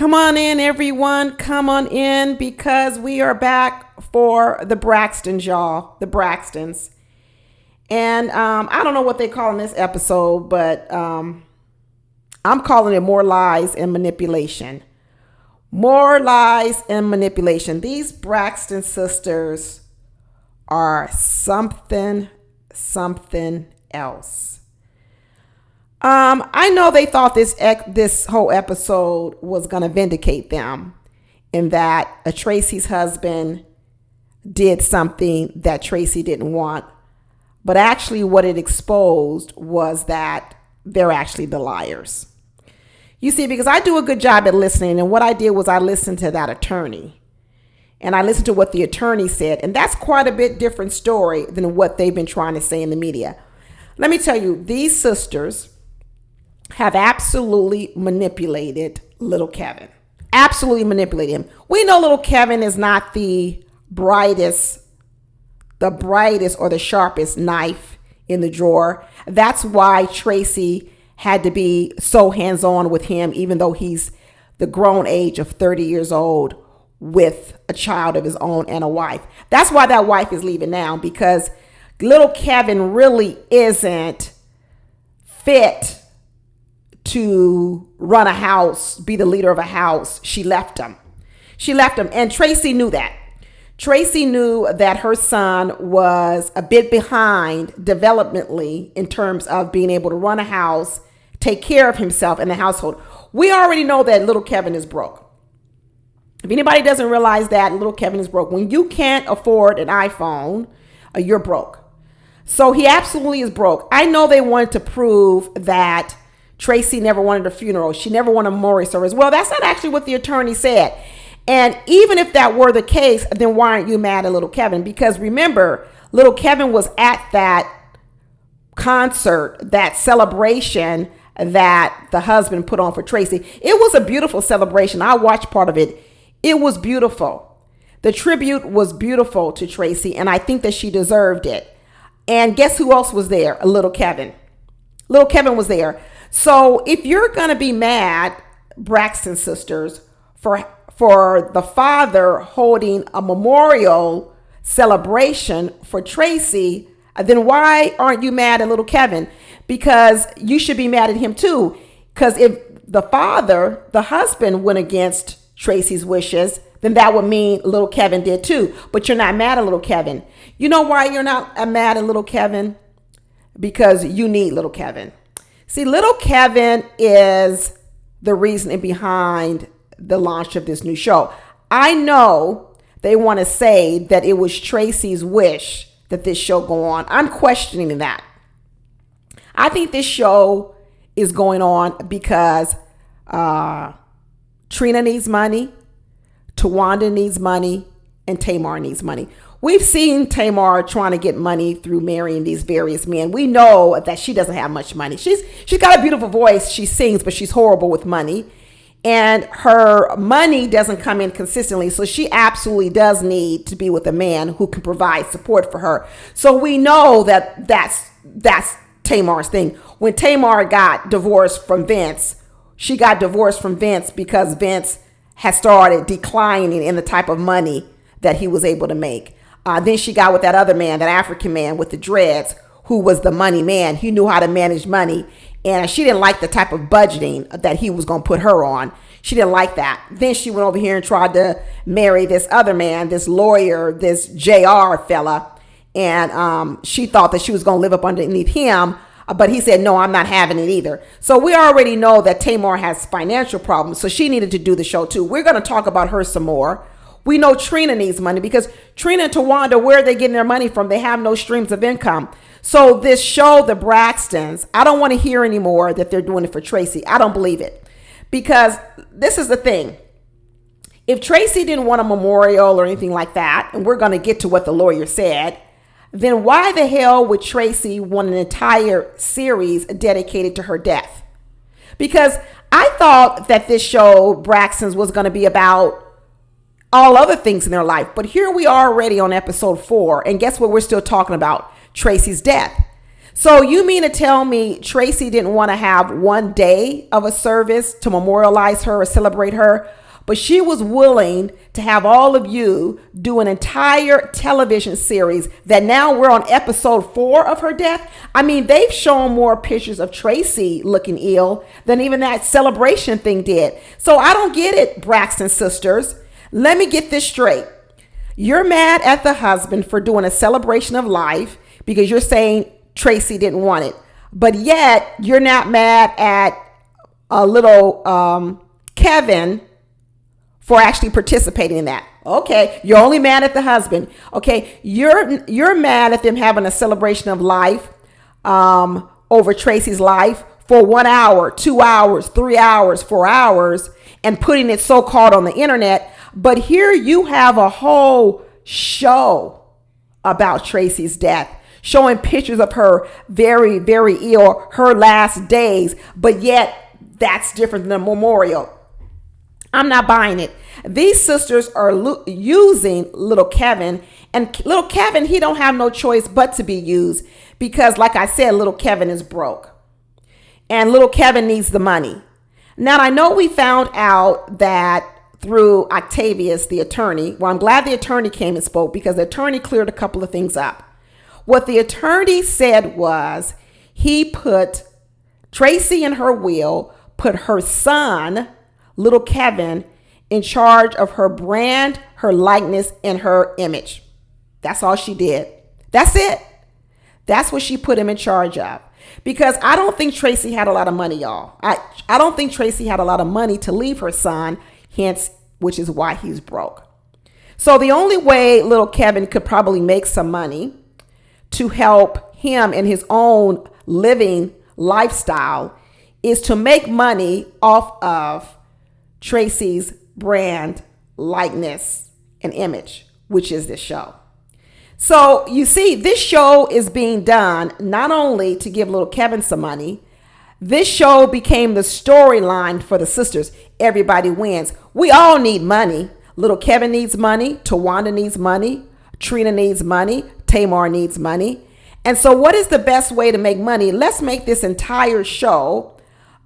Come on in, everyone. Come on in because we are back for the Braxtons, y'all. The Braxtons. And I don't know what they call in this episode, but I'm calling it more lies and manipulation. More lies and manipulation. These Braxton sisters are something else. I know they thought this whole episode was going to vindicate them in that Tracy's husband did something that Tracy didn't want. But actually what it exposed was that they're actually the liars. You see, because I do a good job at listening. And what I did was I listened to that attorney. And I listened to what the attorney said. And that's quite a bit different story than what they've been trying to say in the media. Let me tell you, these sisters have absolutely manipulated little Kevin. Absolutely manipulated him. We know little Kevin is not the brightest or the sharpest knife in the drawer. That's why Tracy had to be so hands-on with him, even though he's the grown age of 30 years old with a child of his own and a wife. That's why that wife is leaving now, because little Kevin really isn't fit to run a house, be the leader of a house. She left him. And Tracy knew that. Tracy knew that her son was a bit behind developmentally in terms of being able to run a house, take care of himself and the household. We already know that little Kevin is broke. If anybody doesn't realize that, little Kevin is broke. When you can't afford an iPhone, you're broke. So he absolutely is broke. I know they wanted to prove that Tracy never wanted a funeral. She never wanted a memorial service. Well, that's not actually what the attorney said. And even if that were the case, then why aren't you mad at little Kevin? Because remember, little Kevin was at that concert, that celebration that the husband put on for Tracy. It was a beautiful celebration. I watched part of it. It was beautiful. The tribute was beautiful to Tracy, and I think that she deserved it. And guess who else was there? Little Kevin. Little Kevin was there. So if you're going to be mad, Braxton sisters, for the father holding a memorial celebration for Tracy, then why aren't you mad at little Kevin? Because you should be mad at him too. Because if the father, the husband, went against Tracy's wishes, then that would mean little Kevin did too. But you're not mad at little Kevin. You know why you're not mad at little Kevin? Because you need little Kevin. See, little Kevin is the reasoning behind the launch of this new show. I know they want to say that it was Tracy's wish that this show go on. I'm questioning that. I think this show is going on because Trina needs money, Tawanda needs money, and Tamar needs money. We've seen Tamar trying to get money through marrying these various men. We know that she doesn't have much money. She's got a beautiful voice. She sings, but she's horrible with money. And her money doesn't come in consistently. So she absolutely does need to be with a man who can provide support for her. So we know that that's Tamar's thing. When Tamar got divorced from Vince, she got divorced from Vince because Vince has started declining in the type of money that he was able to make. Then she got with that other man, that African man with the dreads, who was the money man. He knew how to manage money. And she didn't like the type of budgeting that he was going to put her on. She didn't like that. Then she went over here and tried to marry this other man, this lawyer, this JR fella. And she thought that she was going to live up underneath him. But he said, no, I'm not having it either. So we already know that Tamar has financial problems. So she needed to do the show too. We're going to talk about her some more. We know Trina needs money because Trina and Tawanda, where are they getting their money from? They have no streams of income. So this show, the Braxtons, I don't want to hear anymore that they're doing it for Tracy. I don't believe it. Because this is the thing. If Tracy didn't want a memorial or anything like that, and we're going to get to what the lawyer said, then why the hell would Tracy want an entire series dedicated to her death? Because I thought that this show, Braxtons, was going to be about all other things in their life. But here we are already on episode 4. And guess what? We're still talking about Tracy's death. So you mean to tell me Tracy didn't want to have one day of a service to memorialize her or celebrate her, but she was willing to have all of you do an entire television series that now we're on episode 4 of her death? I mean, they've shown more pictures of Tracy looking ill than even that celebration thing did. So I don't get it, Braxton sisters. Let me get this straight. You're mad at the husband for doing a celebration of life because you're saying Tracy didn't want it. But yet you're not mad at a little Kevin for actually participating in that. Okay, you're only mad at the husband. Okay, you're mad at them having a celebration of life over Tracy's life for 1 hour, 2 hours, 3 hours, 4 hours, and putting it so-called on the internet. But here you have a whole show about Tracy's death, showing pictures of her very, very ill, her last days, but yet that's different than a memorial. I'm not buying it. These sisters are using little Kevin, and little Kevin, he don't have no choice but to be used because, like I said, little Kevin is broke and little Kevin needs the money. Now, I know we found out that through Octavius, the attorney. Well, I'm glad the attorney came and spoke because the attorney cleared a couple of things up. What the attorney said was he put Tracy in her will, put her son, little Kevin, in charge of her brand, her likeness, and her image. That's all she did. That's it. That's what she put him in charge of. Because I don't think Tracy had a lot of money, y'all. I don't think Tracy had a lot of money to leave her son, hence, which is why he's broke. So the only way little Kevin could probably make some money to help him in his own living lifestyle is to make money off of Tracy's brand, likeness, and image, which is this show. So you see, this show is being done not only to give little Kevin some money. This show became the storyline for the sisters. Everybody wins. We all need money. Little Kevin needs money. Tawanda needs money. Trina needs money. Tamar needs money. And so what is the best way to make money? Let's make this entire show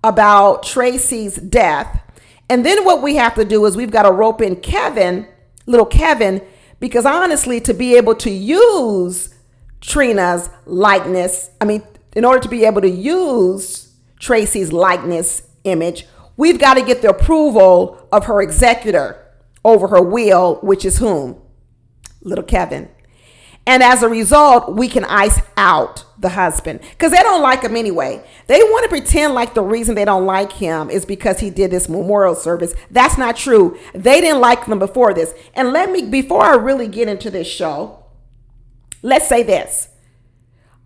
about Tracy's death. And then what we have to do is we've got to rope in Kevin, little Kevin, because honestly, to be able to use Trina's likeness, in order to be able to use Tracy's likeness image, we've got to get the approval of her executor over her will, which is whom? Little Kevin. And as a result, we can ice out the husband because they don't like him anyway. They want to pretend like the reason they don't like him is because he did this memorial service. That's not true. They didn't like them before this. And before I really get into this show, let's say this.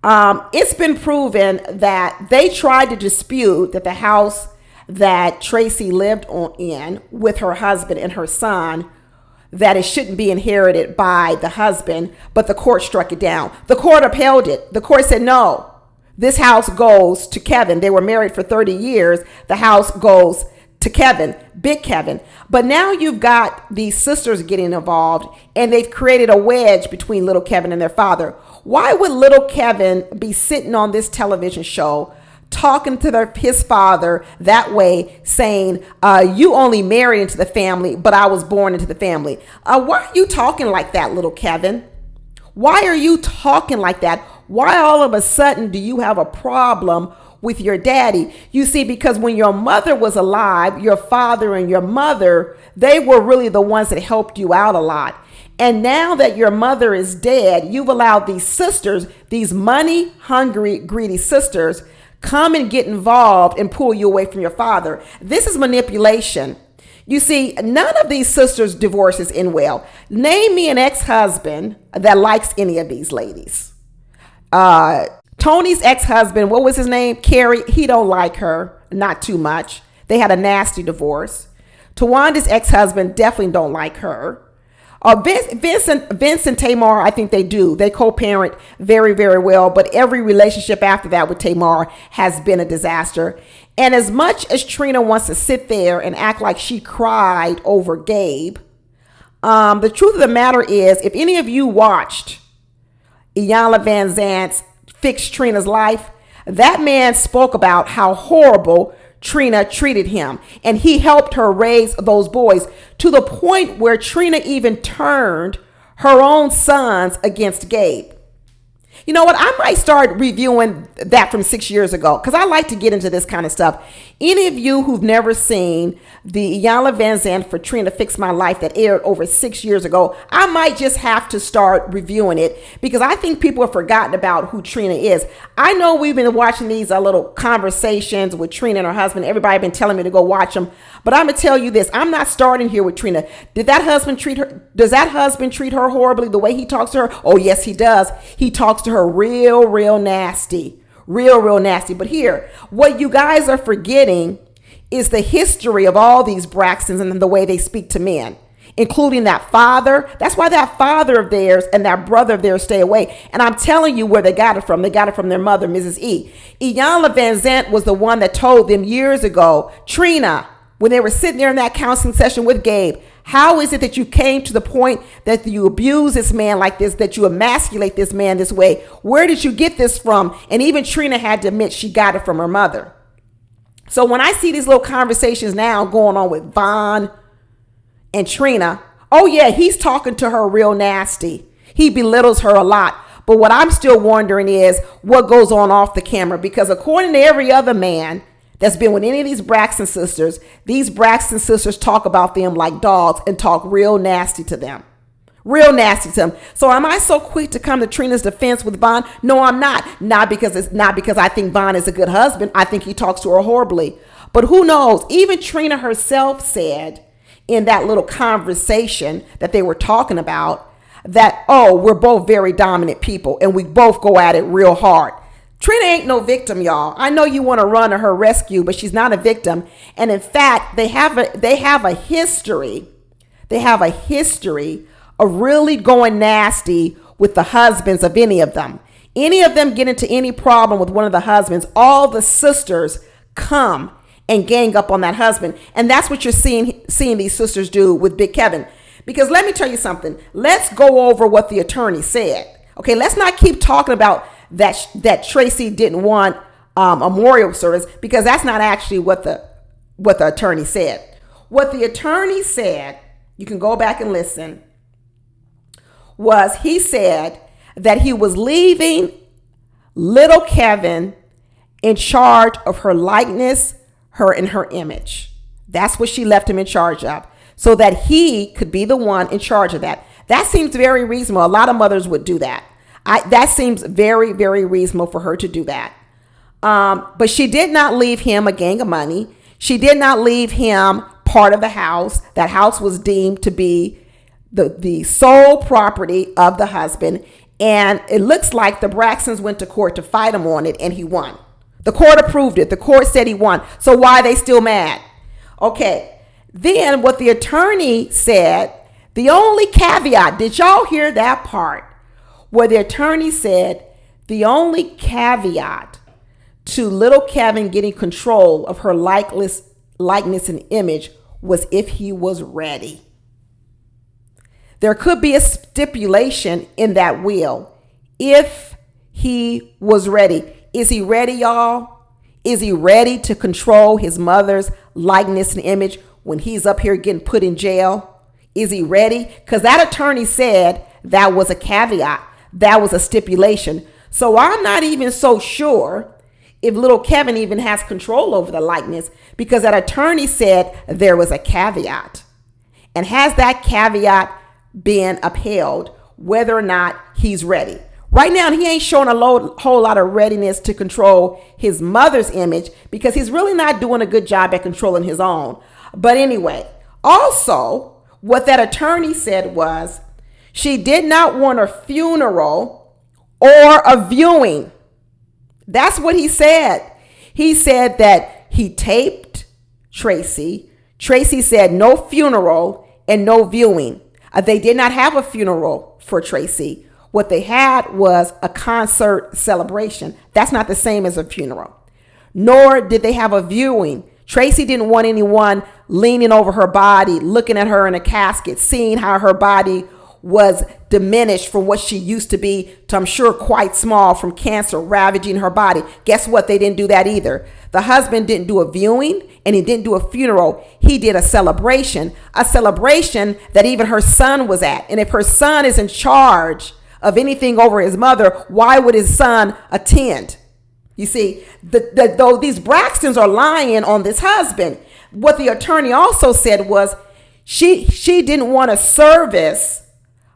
It's been proven that they tried to dispute that the house that Tracy lived in with her husband and her son, that it shouldn't be inherited by the husband, but the court struck it down. The court upheld it. The court said, no, this house goes to Kevin. They were married for 30 years. The house goes to Kevin, Big Kevin. But now you've got these sisters getting involved and they've created a wedge between little Kevin and their father. Why would little Kevin be sitting on this television show talking to his father that way, saying, you only married into the family, but I was born into the family? Why are you talking like that, little Kevin? Why are you talking like that? Why all of a sudden do you have a problem with your daddy? You see, because when your mother was alive, your father and your mother, they were really the ones that helped you out a lot. And now that your mother is dead, you've allowed these sisters, these money hungry, greedy sisters, come and get involved and pull you away from your father. This is manipulation. You see, none of these sisters' divorces end well. Name me an ex-husband that likes any of these ladies. Tony's ex-husband, what was his name? Carrie. He don't like her, not too much. They had a nasty divorce. Tawanda's ex-husband definitely don't like her. Vince and Tamar, I think they do. They co-parent very, very well. But every relationship after that with Tamar has been a disaster. And as much as Trina wants to sit there and act like she cried over Gabe, the truth of the matter is, if any of you watched Iyanla Van Zant's fix Trina's life? That man spoke about how horrible Trina treated him, and he helped her raise those boys to the point where Trina even turned her own sons against Gabe. You know what? I might start reviewing that from 6 years ago because I like to get into this kind of stuff. Any of you who've never seen the Iyanla Vanzant for Trina Fix My Life that aired over 6 years ago, I might just have to start reviewing it because I think people have forgotten about who Trina is. I know we've been watching these little conversations with Trina and her husband. Everybody been telling me to go watch them. But I'm going to tell you this. I'm not starting here with Trina. Does that husband treat her horribly the way he talks to her? Oh, yes, he does. He talks to her real nasty. Real nasty. But here, what you guys are forgetting is the history of all these Braxtons and the way they speak to men, including that father. That's why that father of theirs and that brother of theirs stay away. And I'm telling you where they got it from. They got it from their mother, Mrs. E. Iyanla Vanzant was the one that told them years ago, Trina, when they were sitting there in that counseling session with Gabe, how is it that you came to the point that you abuse this man like this, that you emasculate this man this way? Where did you get this from? And even Trina had to admit she got it from her mother. So when I see these little conversations now going on with Von and Trina, oh yeah, he's talking to her real nasty. He belittles her a lot. But what I'm still wondering is what goes on off the camera, because according to every other man that's been with any of these Braxton sisters talk about them like dogs and talk real nasty to them. Real nasty to them. So am I so quick to come to Trina's defense with Von? No, I'm not. Not because I think Von is a good husband. I think he talks to her horribly. But who knows? Even Trina herself said in that little conversation that they were talking about that, oh, we're both very dominant people and we both go at it real hard. Trina ain't no victim, y'all. I know you want to run to her rescue, but she's not a victim. And in fact, they have a history of really going nasty with the husbands of any of them. Any of them get into any problem with one of the husbands, all the sisters come and gang up on that husband. And that's what you're seeing these sisters do with Big Kevin. Because let me tell you something. Let's go over what the attorney said. Okay, let's not keep talking about that Tracy didn't want a memorial service, because that's not actually what the attorney said. What the attorney said, you can go back and listen, was he said that he was leaving little Kevin in charge of her likeness, her and her image. That's what she left him in charge of, so that he could be the one in charge of that. That seems very reasonable. A lot of mothers would do that. That seems very, very reasonable for her to do that. But she did not leave him a gang of money. She did not leave him part of the house. That house was deemed to be the sole property of the husband. And it looks like the Braxtons went to court to fight him on it, and he won. The court approved it. The court said he won. So why are they still mad? Okay. Then what the attorney said, the only caveat, did y'all hear that part? Where the attorney said the only caveat to little Kevin getting control of her likeness and image was if he was ready. There could be a stipulation in that will. If he was ready. Is he ready, y'all? Is he ready to control his mother's likeness and image when he's up here getting put in jail? Is he ready? Because that attorney said that was a caveat. That was a stipulation. So I'm not even so sure if little Kevin even has control over the likeness, because that attorney said there was a caveat. And has that caveat been upheld, whether or not he's ready? Right now, he ain't showing a whole lot of readiness to control his mother's image, because he's really not doing a good job at controlling his own. But anyway, also what that attorney said was, she did not want a funeral or a viewing. That's what he said. He said that he taped Tracy. Tracy said no funeral and no viewing. They did not have a funeral for Tracy. What they had was a concert celebration. That's not the same as a funeral. Nor did they have a viewing. Tracy didn't want anyone leaning over her body, looking at her in a casket, seeing how her body was diminished from what she used to be to, I'm sure, quite small from cancer ravaging her body. Guess what? They didn't do that either. The husband didn't do a viewing and he didn't do a funeral. He did a celebration that even her son was at. And if her son is in charge of anything over his mother, why would his son attend? You see, though these Braxtons are lying on this husband. What the attorney also said was she didn't want a service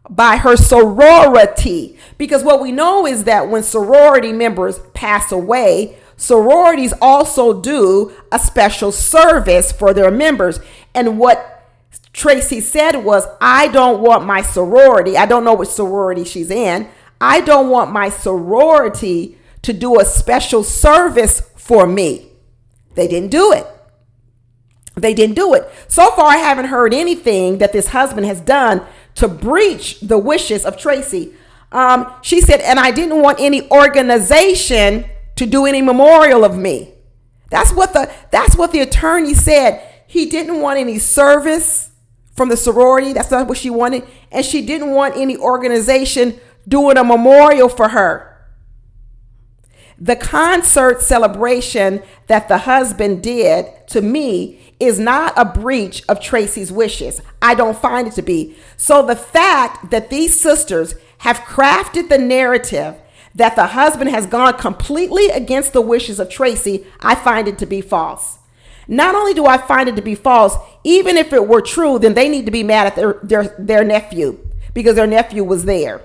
by her sorority, because what we know is that when sorority members pass away, sororities also do a special service for their members. And what Tracy said was, I don't want my sorority. I don't know which sorority she's in. I don't want my sorority to do a special service for me. They didn't do it. They didn't do it. So far, I haven't heard anything that this husband has done to breach the wishes of Tracy. She said, and I didn't want any organization to do any memorial of me. That's what the attorney said. He didn't want any service from the sorority. That's not what she wanted. And she didn't want any organization doing a memorial for her. The concert celebration that the husband did, to me, is not a breach of Tracy's wishes. I don't find it to be. So the fact that these sisters have crafted the narrative that the husband has gone completely against the wishes of Tracy, I find it to be false. Not only do I find it to be false, even if it were true, then they need to be mad at their nephew, because their nephew was there.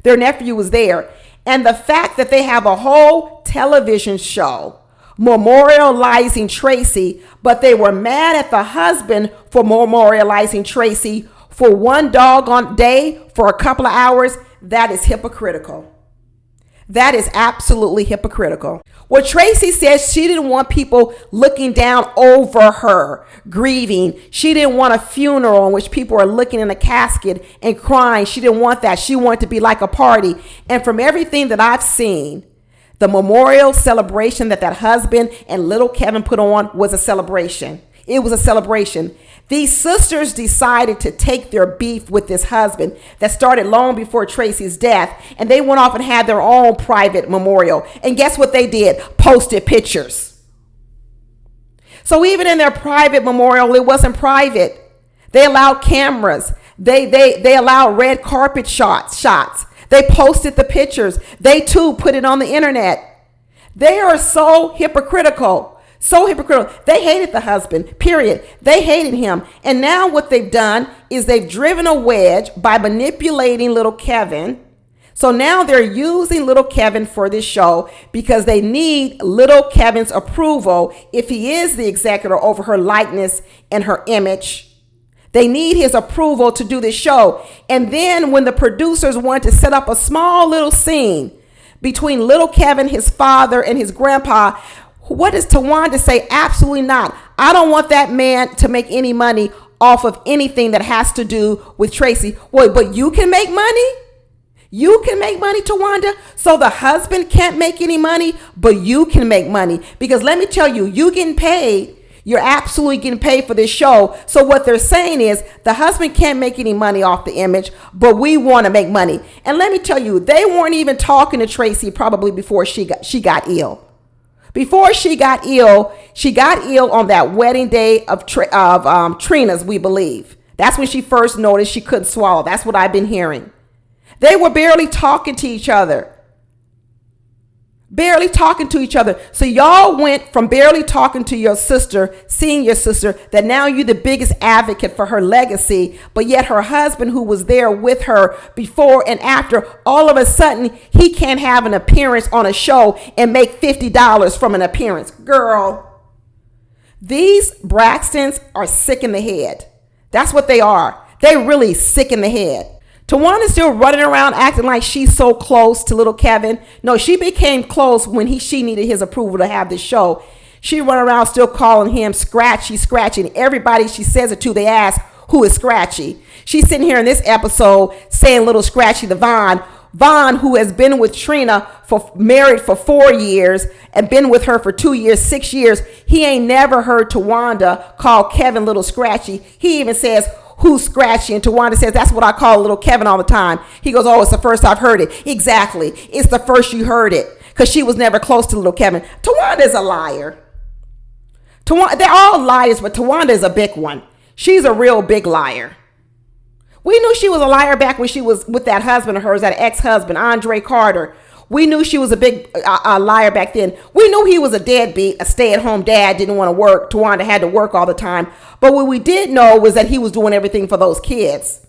Their nephew was there. And the fact that they have a whole television show memorializing Tracy, but they were mad at the husband for memorializing Tracy for one doggone day for a couple of hours, that is hypocritical. That is absolutely hypocritical. Well, Tracy says she didn't want people looking down over her, grieving. She didn't want a funeral in which people are looking in a casket and crying. She didn't want that. She wanted to be like a party. And from everything that I've seen, the memorial celebration that husband and little Kevin put on was a celebration. It was a celebration. These sisters decided to take their beef with this husband that started long before Tracy's death, and they went off and had their own private memorial. And guess what they did? Posted pictures. So even in their private memorial, it wasn't private. They allowed cameras. They allowed red carpet shots. They posted the pictures. They too put it on the internet. They are so hypocritical. So hypocritical. They hated the husband, period. They hated him. And now what they've done is they've driven a wedge by manipulating little Kevin. So now they're using little Kevin for this show because they need little Kevin's approval if he is the executor over her likeness and her image. They need his approval to do this show. And then when the producers want to set up a small little scene between little Kevin, his father, and his grandpa, what does Tawanda say? Absolutely not. I don't want that man to make any money off of anything that has to do with Tracy. Wait, but you can make money? You can make money, Tawanda? So the husband can't make any money, but you can make money. Because let me tell you, you getting paid. You're absolutely getting paid for this show. So what they're saying is the husband can't make any money off the image, but we want to make money. And let me tell you, they weren't even talking to Tracy probably before she got ill. Before she got ill on that wedding day of Trina's, we believe. That's when she first noticed she couldn't swallow. That's what I've been hearing. They were barely talking to each other. Barely talking to each other. So y'all went from barely talking to your sister, seeing your sister, that now you're the biggest advocate for her legacy, but yet her husband, who was there with her before and after, all of a sudden he can't have an appearance on a show and make $50 from an appearance. Girl, these Braxtons are sick in the head. That's what they are. They're really sick in the head. Tawanda's still running around acting like she's so close to little Kevin. No, she became close when she needed his approval to have this show. She run around still calling him Scratchy. Everybody she says it to, they ask, who is Scratchy? She's sitting here in this episode saying little Scratchy the Vaughn, who has been with Trina, married for 4 years and been with her for 2 years, 6 years. He ain't never heard Tawanda call Kevin little Scratchy. He even says, who's scratchy? And Tawanda says, that's what I call little Kevin all the time. He goes, oh, it's the first I've heard it. Exactly. It's the first you heard it, because she was never close to little Kevin. Tawanda's a liar. They're all liars, but Tawanda is a big one. She's a real big liar. We knew she was a liar back when she was with that husband of hers, that ex-husband, Andre Carter. We knew she was a big liar back then. We knew he was a deadbeat, a stay-at-home dad, didn't want to work. Tawanda had to work all the time. But what we did know was that he was doing everything for those kids.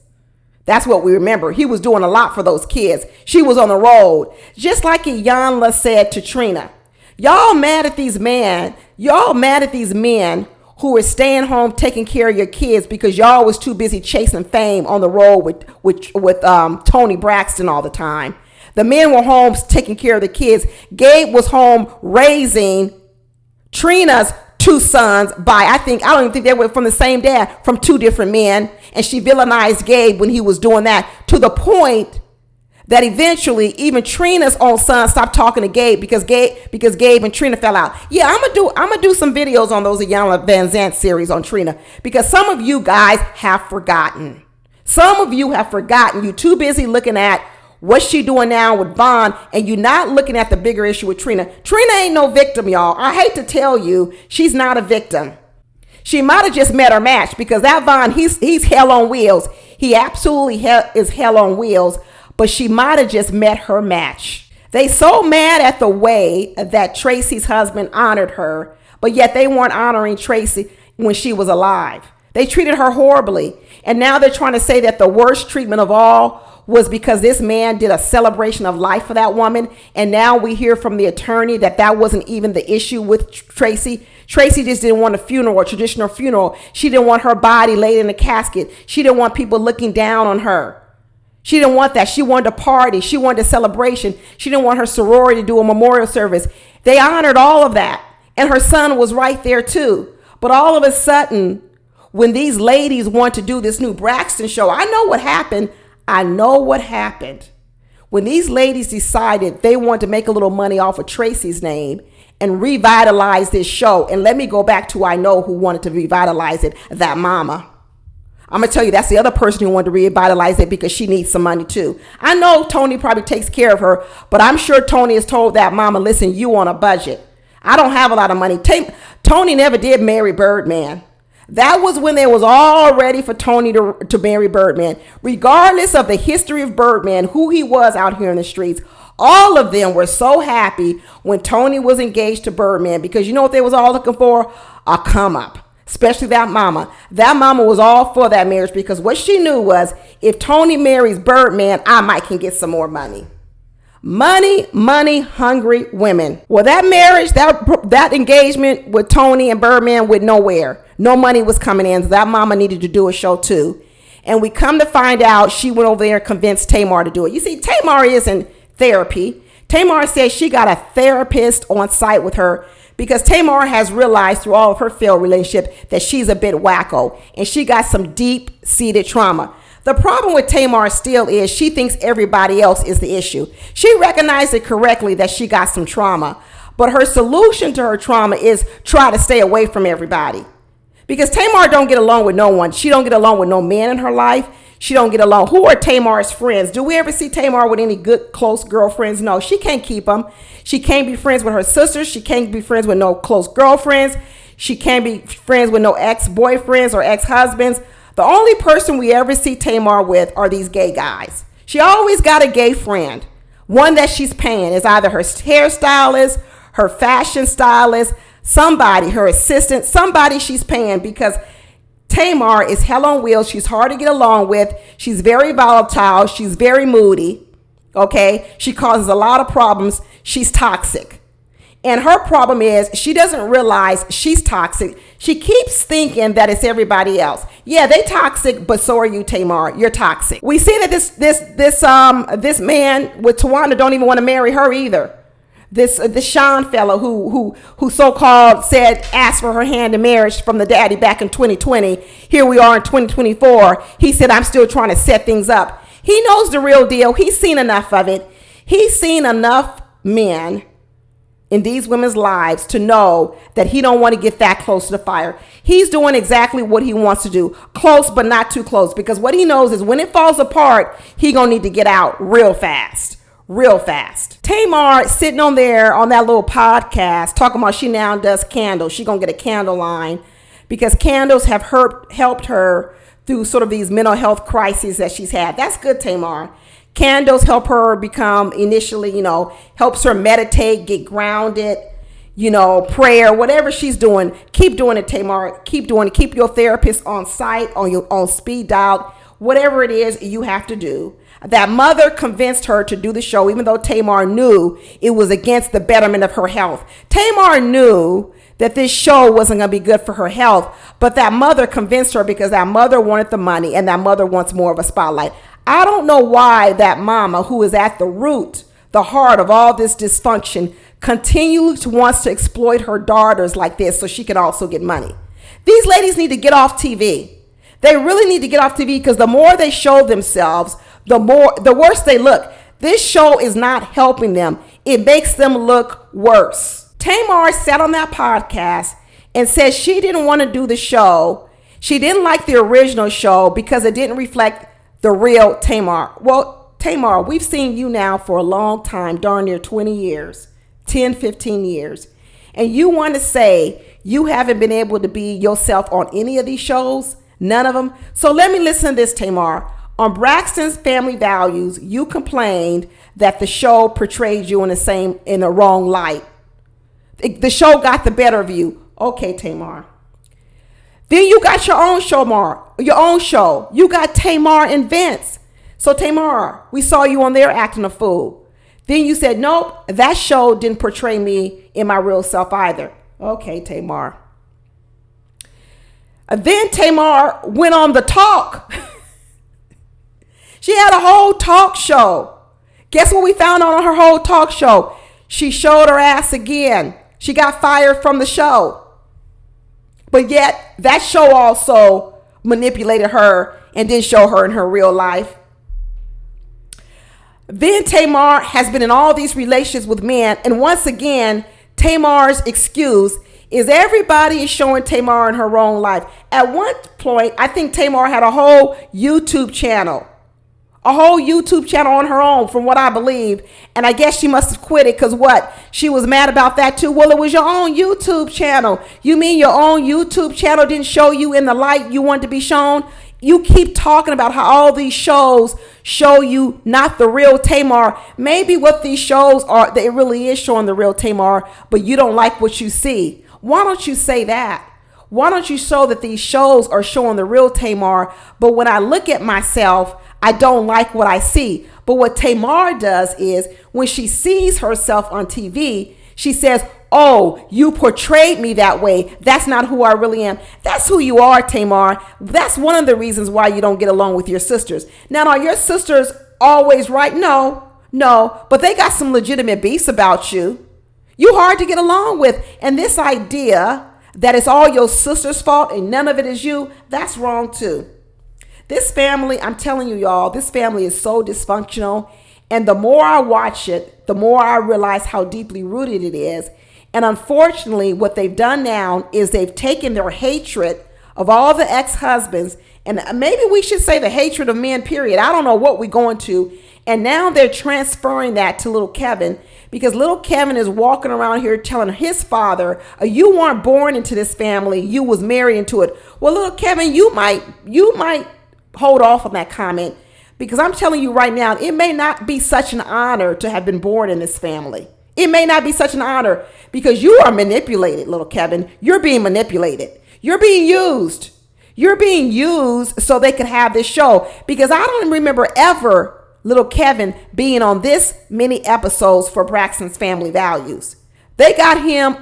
That's what we remember. He was doing a lot for those kids. She was on the road. Just like Iyanla said to Trina, y'all mad at these men who were staying home taking care of your kids because y'all was too busy chasing fame on the road with Tony Braxton all the time. The men were home taking care of the kids. Gabe was home raising Trina's two sons I don't even think they were from the same dad, from two different men. And she villainized Gabe when he was doing that, to the point that eventually even Trina's own son stopped talking to Gabe because Gabe and Trina fell out. Yeah, I'm gonna do some videos on those Iyanla Vanzant series on Trina, because some of you guys have forgotten. Some of you have forgotten. You're too busy looking at what's she doing now with Vaughn, and you're not looking at the bigger issue with Trina. Trina ain't no victim, y'all. I hate to tell you, she's not a victim. She might have just met her match, because that Vaughn, he's hell on wheels. He absolutely is hell on wheels, but she might have just met her match. They so mad at the way that Tracy's husband honored her, but yet they weren't honoring Tracy when she was alive. They treated her horribly. And now they're trying to say that the worst treatment of all was because this man did a celebration of life for that woman. And now we hear from the attorney that wasn't even the issue with Tracy. Tracy just didn't want a funeral, a traditional funeral. She didn't want her body laid in a casket. She didn't want people looking down on her. She didn't want that. She wanted a party. She wanted a celebration. She didn't want her sorority to do a memorial service. They honored all of that. And her son was right there too. But all of a sudden, when these ladies want to do this new Braxton show, I know what happened. When these ladies decided they wanted to make a little money off of Tracy's name and revitalize this show. And let me go back to I know who wanted to revitalize it, that mama. I'm going to tell you, that's the other person who wanted to revitalize it because she needs some money too. I know Tony probably takes care of her, but I'm sure Tony has told that mama, listen, you on a budget. I don't have a lot of money. Tony never did marry Birdman. That was when they was all ready for Tony to marry Birdman. Regardless of the history of Birdman, who he was out here in the streets, all of them were so happy when Tony was engaged to Birdman, because you know what they was all looking for? A come up. Especially that mama. That mama was all for that marriage, because what she knew was, if Tony marries Birdman, I might can get some more money. Money, hungry women. Well, that marriage, that engagement with Tony and Birdman went nowhere. No money was coming in. So that mama needed to do a show too. And we come to find out she went over there and convinced Tamar to do it. You see, Tamar is in therapy. Tamar says she got a therapist on site with her, because Tamar has realized through all of her failed relationship that she's a bit wacko and she got some deep-seated trauma. The problem with Tamar still is she thinks everybody else is the issue. She recognized it correctly that she got some trauma, but her solution to her trauma is try to stay away from everybody. Because Tamar don't get along with no one. She don't get along with no man in her life. She don't get along. Who are Tamar's friends? Do we ever see Tamar with any good, close girlfriends? No, she can't keep them. She can't be friends with her sisters. She can't be friends with no close girlfriends. She can't be friends with no ex-boyfriends or ex-husbands. The only person we ever see Tamar with are these gay guys. She always got a gay friend. One that she's paying is either her hairstylist, her fashion stylist, somebody, her assistant, somebody she's paying, because Tamar is hell on wheels. She's hard to get along with. She's very volatile. She's very moody. Okay. She causes a lot of problems. She's toxic. And her problem is she doesn't realize she's toxic. She keeps thinking that it's everybody else. Yeah, they toxic, but so are you, Tamar. You're toxic. We see that this man with Tawanda don't even want to marry her either. This Sean fellow who so-called asked for her hand in marriage from the daddy back in 2020. Here we are in 2024. He said, I'm still trying to set things up. He knows the real deal. He's seen enough of it. He's seen enough men in these women's lives to know that he don't want to get that close to the fire. He's doing exactly what he wants to do. Close, but not too close. Because what he knows is when it falls apart, he going to need to get out real fast. Real fast. Tamar sitting on there on that little podcast talking about she now does candles. She going to get a candle line because candles have helped her through sort of these mental health crises that she's had. That's good, Tamar. Candles help her become initially, helps her meditate, get grounded, prayer, whatever she's doing. Keep doing it, Tamar. Keep doing it. Keep your therapist on site, on speed dial, whatever it is you have to do. That mother convinced her to do the show, even though Tamar knew it was against the betterment of her health. Tamar knew that this show wasn't going to be good for her health, but that mother convinced her because that mother wanted the money and that mother wants more of a spotlight. I don't know why that mama, who is at the root, the heart of all this dysfunction, continually wants to exploit her daughters like this so she can also get money. These ladies need to get off TV. They really need to get off TV because the more they show themselves, the worse they look. This show is not helping them. It makes them look worse. Tamar sat on that podcast and said she didn't want to do the show. She didn't like the original show because it didn't reflect the real Tamar. Well, Tamar, we've seen you now for a long time, darn near 20 years, 10, 15 years. And you want to say you haven't been able to be yourself on any of these shows? None of them? So let me listen to this, Tamar. On Braxton's Family Values, you complained that the show portrayed you in the wrong light. The show got the better of you. Okay, Tamar. Then you got your own show. You got Tamar and Vince. So Tamar, we saw you on there acting a fool. Then you said, nope, that show didn't portray me in my real self either. Okay, Tamar. Then Tamar went on the talk. She had a whole talk show. Guess what we found on her whole talk show? She showed her ass again. She got fired from the show. But yet that show also manipulated her and didn't show her in her real life. Then Tamar has been in all these relationships with men. And once again, Tamar's excuse is everybody is showing Tamar in her own life. At one point, I think Tamar had a whole YouTube channel. On her own, from what I believe. And I guess she must have quit it because what? She was mad about that too. Well, it was your own YouTube channel. You mean your own YouTube channel didn't show you in the light you wanted to be shown? You keep talking about how all these shows show you not the real Tamar. Maybe what these shows are, that it really is showing the real Tamar, but you don't like what you see. Why don't you say that? Why don't you show that these shows are showing the real Tamar, but when I look at myself, I don't like what I see. But what Tamar does is when she sees herself on TV, she says, oh, you portrayed me that way. That's not who I really am. That's who you are, Tamar. That's one of the reasons why you don't get along with your sisters. Now, are your sisters always right? No, but they got some legitimate beefs about you. You hard to get along with. And this idea that it's all your sister's fault and none of it is you, that's wrong too. This family, I'm telling you, y'all, this family is so dysfunctional. And the more I watch it, the more I realize how deeply rooted it is. And unfortunately, what they've done now is they've taken their hatred of all the ex-husbands, and maybe we should say the hatred of men, period. I don't know what we're going to. And now they're transferring that to little Kevin, because little Kevin is walking around here telling his father, you weren't born into this family, you was married into it. Well, little Kevin, you might hold off on that comment, because I'm telling you right now, it may not be such an honor to have been born in this family. It may not be such an honor because you are manipulated, little Kevin. You're being manipulated. You're being used. You're being used so they could have this show, because I don't remember ever little Kevin being on this many episodes for Braxton's Family Values. They got him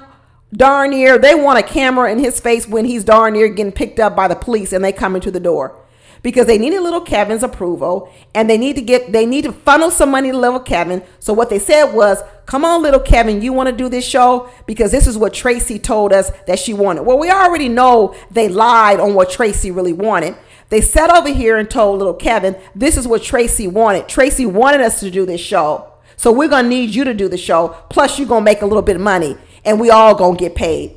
darn near, they want a camera in his face when he's darn near getting picked up by the police and they come into the door. Because they needed little Kevin's approval, and they need to funnel some money to little Kevin. So what they said was, come on, little Kevin, you want to do this show? Because this is what Tracy told us that she wanted. Well, we already know they lied on what Tracy really wanted. They sat over here and told little Kevin, this is what Tracy wanted. Tracy wanted us to do this show. So we're going to need you to do the show. Plus, you're going to make a little bit of money and we all going to get paid.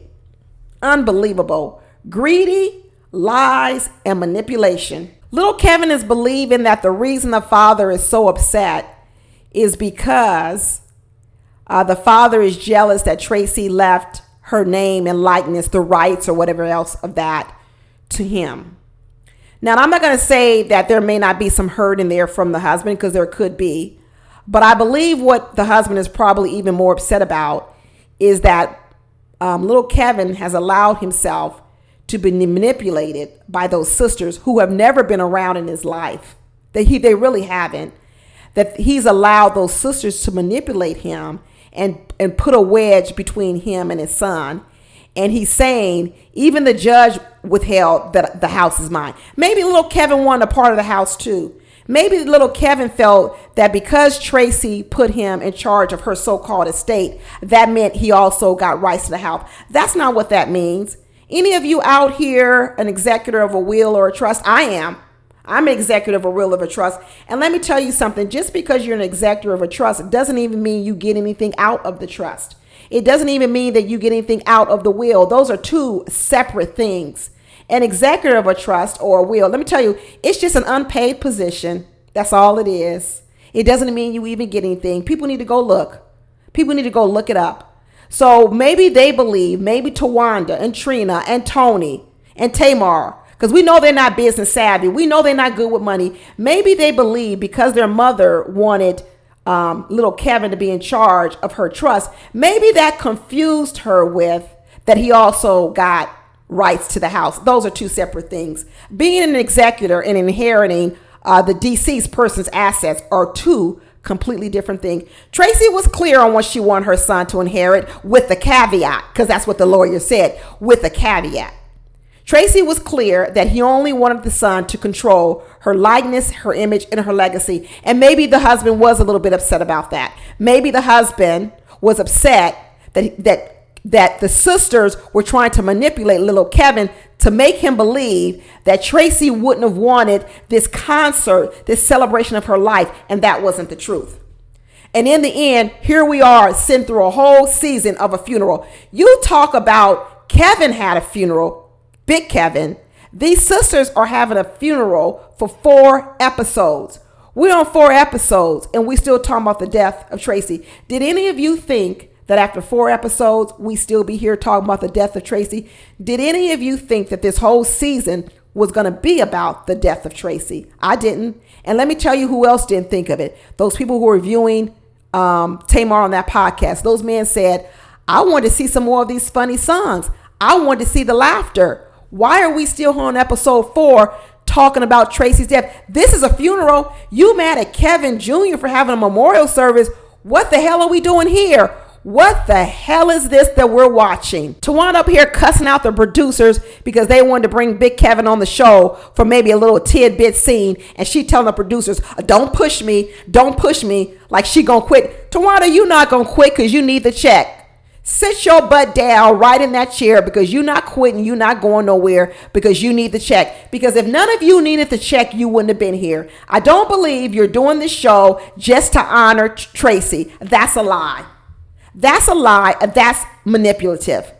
Unbelievable. Greedy, lies, and manipulation. Little Kevin is believing that the reason the father is so upset is because the father is jealous that Tracy left her name and likeness, the rights or whatever else of that to him. Now, I'm not going to say that there may not be some hurt in there from the husband, because there could be. But I believe what the husband is probably even more upset about is that little Kevin has allowed himself to be manipulated by those sisters who have never been around in his life. They really haven't. That he's allowed those sisters to manipulate him and put a wedge between him and his son. And he's saying, even the judge withheld that the house is mine. Maybe little Kevin wanted a part of the house too. Maybe little Kevin felt that because Tracy put him in charge of her so-called estate, that meant he also got rights to the house. That's not what that means. Any of you out here, an executor of a will or a trust? I am. I'm an executor of a will of a trust. And let me tell you something. Just because you're an executor of a trust doesn't even mean you get anything out of the trust. It doesn't even mean that you get anything out of the will. Those are two separate things. An executor of a trust or a will, let me tell you, it's just an unpaid position. That's all it is. It doesn't mean you even get anything. People need to go look. People need to go look it up. So maybe they believe, maybe Tawanda and Trina and Tony and Tamar, because we know they're not business savvy. We know they're not good with money. Maybe they believe because their mother wanted little Kevin to be in charge of her trust, maybe that confused her with that he also got rights to the house. Those are two separate things. Being an executor and inheriting the deceased person's assets are two completely different things. Tracy was clear on what she wanted her son to inherit, with the caveat, because that's what the lawyer said, with the caveat. Tracy was clear that he only wanted the son to control her likeness, her image, and her legacy. And maybe the husband was a little bit upset about that. Maybe the husband was upset that the sisters were trying to manipulate little Kevin to make him believe that Tracy wouldn't have wanted this concert, this celebration of her life, and that wasn't the truth. And in the end, here we are, sitting through a whole season of a funeral. You talk about Kevin had a funeral, Big Kevin. These sisters are having a funeral for 4 episodes. We're on 4 episodes, and we still talking about the death of Tracy. Did any of you think that after 4 episodes, we still be here talking about the death of Tracy? Did any of you think that this whole season was going to be about the death of Tracy? I didn't. And let me tell you who else didn't think of it. Those people who were reviewing Tamar on that podcast. Those men said, I wanted to see some more of these funny songs. I wanted to see the laughter. Why are we still on episode 4 talking about Tracy's death? This is a funeral. You mad at Kevin Jr. for having a memorial service. What the hell are we doing here? What the hell is this that we're watching? To wind up here cussing out the producers because they wanted to bring Big Kevin on the show for maybe a little tidbit scene. And she telling the producers, don't push me, like she gonna quit. Tawanda, you not gonna quit because you need the check. Sit your butt down right in that chair, because you're not quitting. You're not going nowhere because you need the check. Because if none of you needed the check, you wouldn't have been here. I don't believe you're doing this show just to honor Tracy. That's a lie. That's a lie. That's manipulative.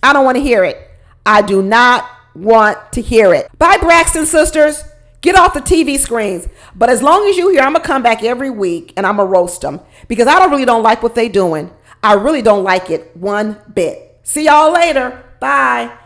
I don't want to hear it. I do not want to hear it. Bye, Braxton sisters. Get off the TV screens. But as long as you here, I'm going to come back every week and I'm going to roast them, because I really don't like what they doing. I really don't like it one bit. See y'all later. Bye.